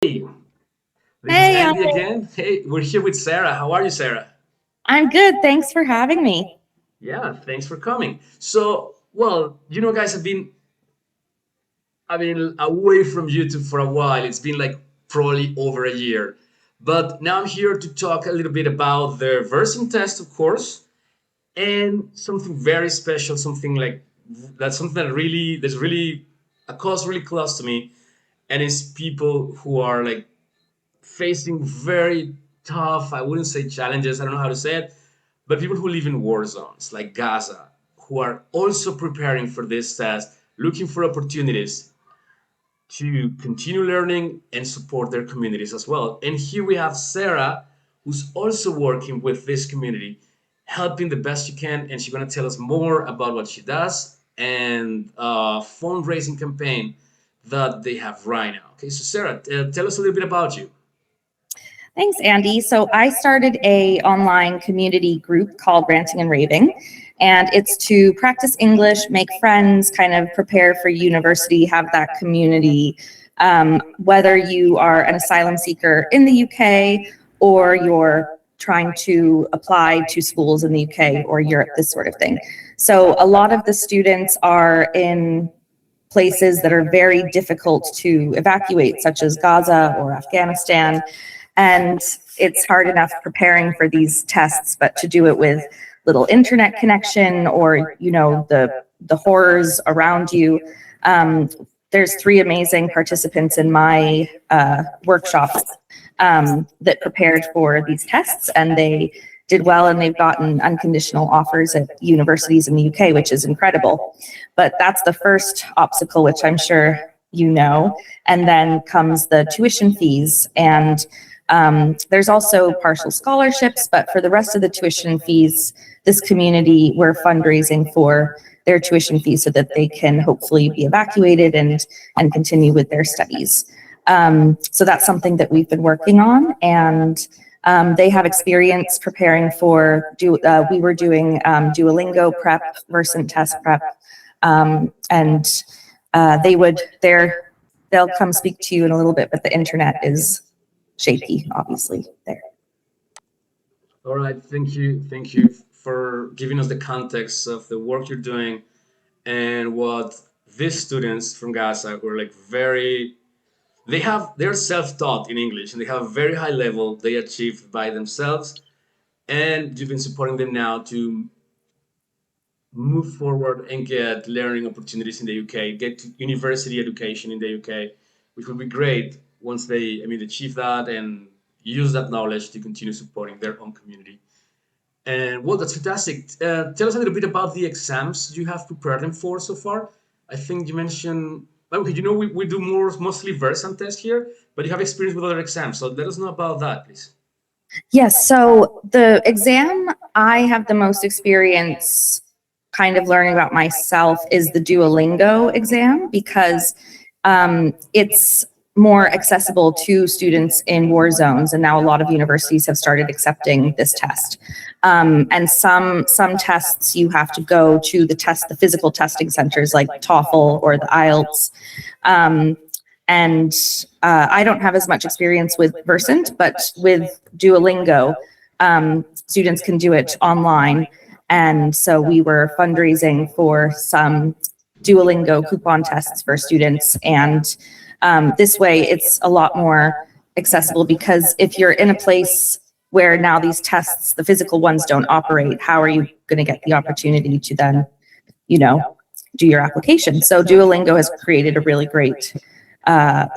Hey, this is Hey, Andy again. Hey, we're here with Sarah. How are you, Sarah? I'm good. Thanks for having me. Yeah, thanks for coming. So, guys, I've been away from YouTube for a while. It's been like probably over a year. But now I'm here to talk a little bit about the versing test, of course, and something very special, something that's really a cause really close to me, and it's people who are like facing very tough, I wouldn't say challenges, I don't know how to say it, but people who live in war zones like Gaza, who are also preparing for this test, looking for opportunities to continue learning and support their communities as well. And here we have Sarah, who's also working with this community, helping the best she can, and she's going to tell us more about what she does and fundraising campaign that they have right now. Okay, so Sarah, tell us a little bit about you. Thanks, Andy. So I started a online community group called Ranting and Raving, and it's to practice English, make friends, kind of prepare for university, have that community. Whether you are an asylum seeker in the UK or you're trying to apply to schools in the UK or Europe, this sort of thing. So a lot of the students are in places that are very difficult to evacuate, such as Gaza or Afghanistan. And it's hard enough preparing for these tests, but to do it with little internet connection or, the horrors around you. There's three amazing participants in my workshops that prepared for these tests, and they did well, and they've gotten unconditional offers at universities in the UK, which is incredible. But that's the first obstacle, which I'm sure you know. And then comes the tuition fees. And there's also partial scholarships, but for the rest of the tuition fees, this community, we're fundraising for their tuition fees so that they can hopefully be evacuated and continue with their studies. So that's something that we've been working on, and they have experience preparing for. We were doing Duolingo prep, Versant test prep, and they'll come speak to you in a little bit, but the internet is shaky, obviously, there. All right, thank you for giving us the context of the work you're doing and what these students from Gaza were like they're self-taught in English and they have a very high level they achieved by themselves, and you've been supporting them now to move forward and get learning opportunities in the UK, get to university education in the UK, which would be great once they achieve that and use that knowledge to continue supporting their own community. And well, that's fantastic. Tell us a little bit about the exams you have prepared them for so far. I think you mentioned, okay, we do mostly Versant test here, but you have experience with other exams. So let us know about that, please. Yes, so the exam I have the most experience kind of learning about myself is the Duolingo exam, because it's more accessible to students in war zones, and now a lot of universities have started accepting this test. And some tests you have to go to the physical testing centers like TOEFL or the IELTS. And I don't have as much experience with Versant, but with Duolingo, students can do it online. And so we were fundraising for some Duolingo coupon tests for students. And this way, it's a lot more accessible, because if you're in a place where now these tests, the physical ones, don't operate, how are you going to get the opportunity to then, do your application? So Duolingo has created a really great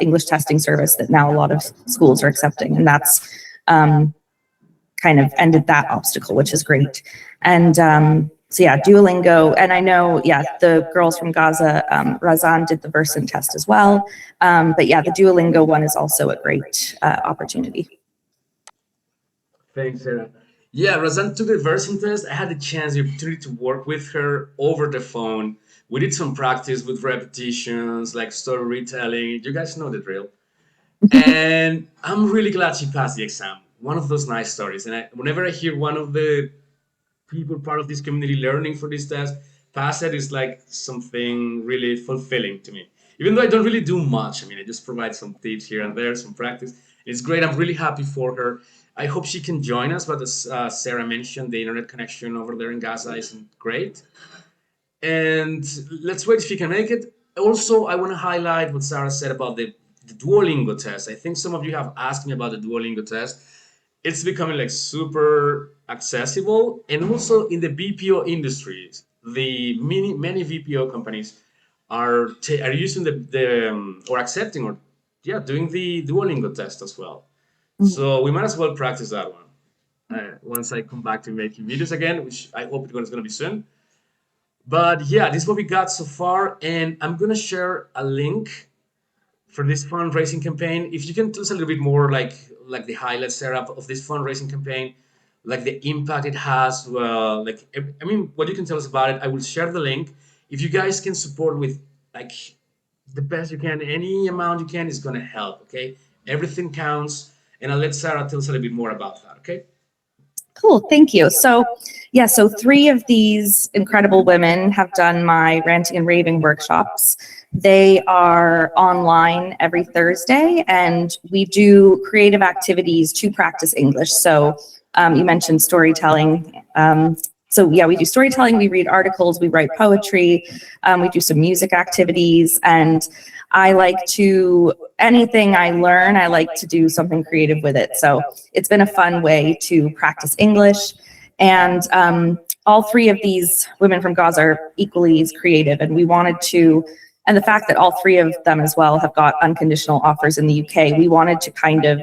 English testing service that now a lot of schools are accepting, and that's kind of ended that obstacle, which is great. And so yeah, Duolingo, and I know, the girls from Gaza, Razan did the Versant test as well. But yeah, the Duolingo one is also a great opportunity. Thanks, Sarah. Yeah, Razan took the versing test. I had the opportunity to work with her over the phone. We did some practice with repetitions, like story retelling. You guys know the drill. And I'm really glad she passed the exam. One of those nice stories. And whenever I hear one of the people part of this community learning for this test pass it, is like something really fulfilling to me. Even though I don't really do much. I mean, I just provide some tips here and there, some practice. It's great. I'm really happy for her. I hope she can join us. But as Sarah mentioned, the internet connection over there in Gaza isn't great. And let's wait if she can make it. Also, I want to highlight what Sarah said about the Duolingo test. I think some of you have asked me about the Duolingo test. It's becoming like super accessible, and also in the BPO industries, the many VPO companies are using the or accepting or yeah doing the Duolingo test as well. So we might as well practice that one once I come back to making videos again, which I hope it's going to be soon. But yeah, this is what we got so far, and I'm gonna share a link for this fundraising campaign. If you can tell us a little bit more, like the highlights, Sarah, of this fundraising campaign, like the impact it has. Like I mean, what you can tell us about it. I will share the link. If you guys can support with like the best you can, any amount you can is gonna help. Okay, everything counts, and I'll let Sarah tell us a little bit more about that. Okay. Cool, thank you. So, yeah, so three of these incredible women have done my ranting and raving workshops. They are online every Thursday, and we do creative activities to practice English. So, you mentioned storytelling. So, yeah, we do storytelling, we read articles, we write poetry, we do some music activities, and I like to, anything I learn, I like to do something creative with it. So it's been a fun way to practice English. And all three of these women from Gaza are equally as creative. And we wanted to, and the fact that all three of them as well have got unconditional offers in the UK, we wanted to kind of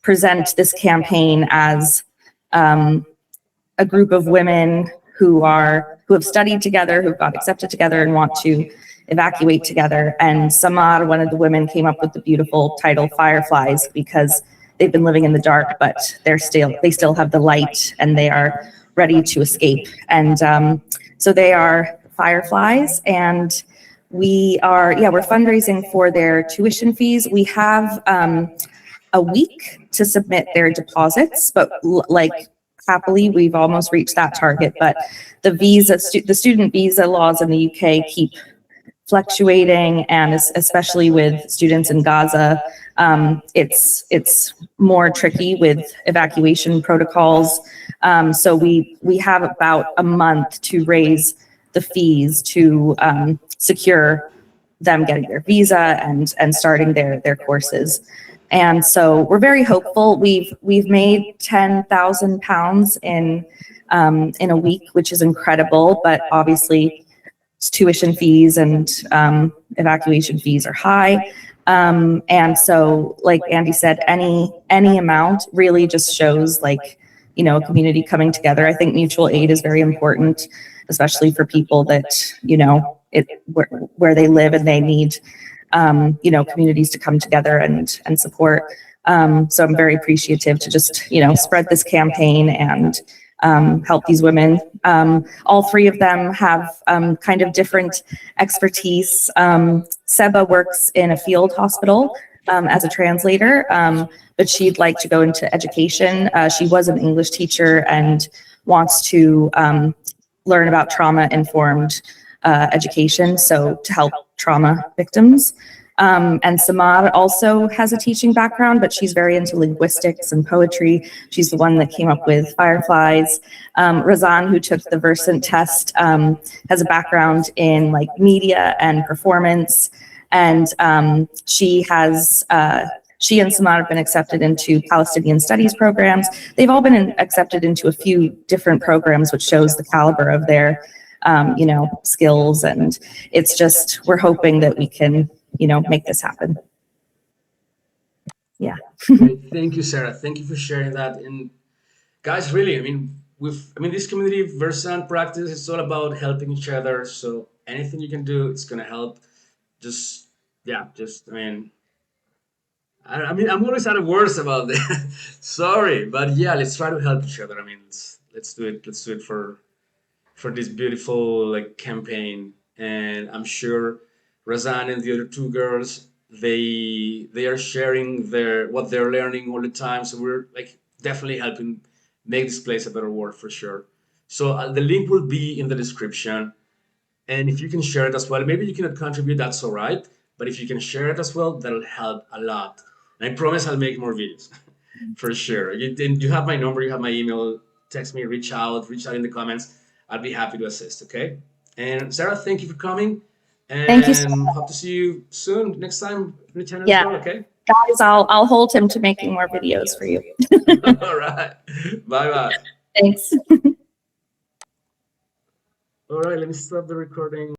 present this campaign as a group of women who have studied together, who've got accepted together and want to evacuate together. And Samar, one of the women, came up with the beautiful title Fireflies because they've been living in the dark, but they still have the light and they are ready to escape. And so they are Fireflies, and we're fundraising for their tuition fees. We have a week to submit their deposits, but like happily, we've almost reached that target. But the student visa laws in the UK keep fluctuating, and especially with students in Gaza, it's more tricky with evacuation protocols. So we have about a month to raise the fees to secure them getting their visa and starting their courses. And so we're very hopeful. We've made £10,000 in a week, which is incredible. But obviously, tuition fees and evacuation fees are high. And so, like Andy said, any amount really just shows a community coming together. I think mutual aid is very important, especially for people that where they live and they need communities to come together and support. So I'm very appreciative to just spread this campaign and help these women. All three of them have kind of different expertise. Seba works in a field hospital as a translator, but she'd like to go into education. She was an English teacher and wants to learn about trauma-informed education, so to help trauma victims. And Samar also has a teaching background, but she's very into linguistics and poetry. She's the one that came up with Fireflies. Razan, who took the Versant test, has a background in media and performance. And she and Samar have been accepted into Palestinian studies programs. They've all been accepted into a few different programs, which shows the caliber of their skills. And it's just, we're hoping that we can make this happen. Yeah. Great. Thank you, Sarah. Thank you for sharing that. And guys, really, this community Versant practice is all about helping each other. So anything you can do, it's gonna help. Just yeah, I'm always out of words about that. Sorry, but yeah, let's try to help each other. Let's do it. Let's do it for this beautiful campaign. And I'm sure Razan and the other two girls, they are sharing what they're learning all the time. So we're definitely helping make this place a better world for sure. So the link will be in the description. And if you can share it as well, maybe you cannot contribute, that's all right. But if you can share it as well, that'll help a lot. And I promise I'll make more videos for sure. You have my number, you have my email. Text me, reach out in the comments. I'll be happy to assist. Okay. And Sarah, thank you for coming. Thank you so And much. hope to see you soon next time in the channel Yeah. as well. Okay. Guys, I'll hold him to making more videos for you. All right. Bye bye. Thanks. All right. Let me stop the recording.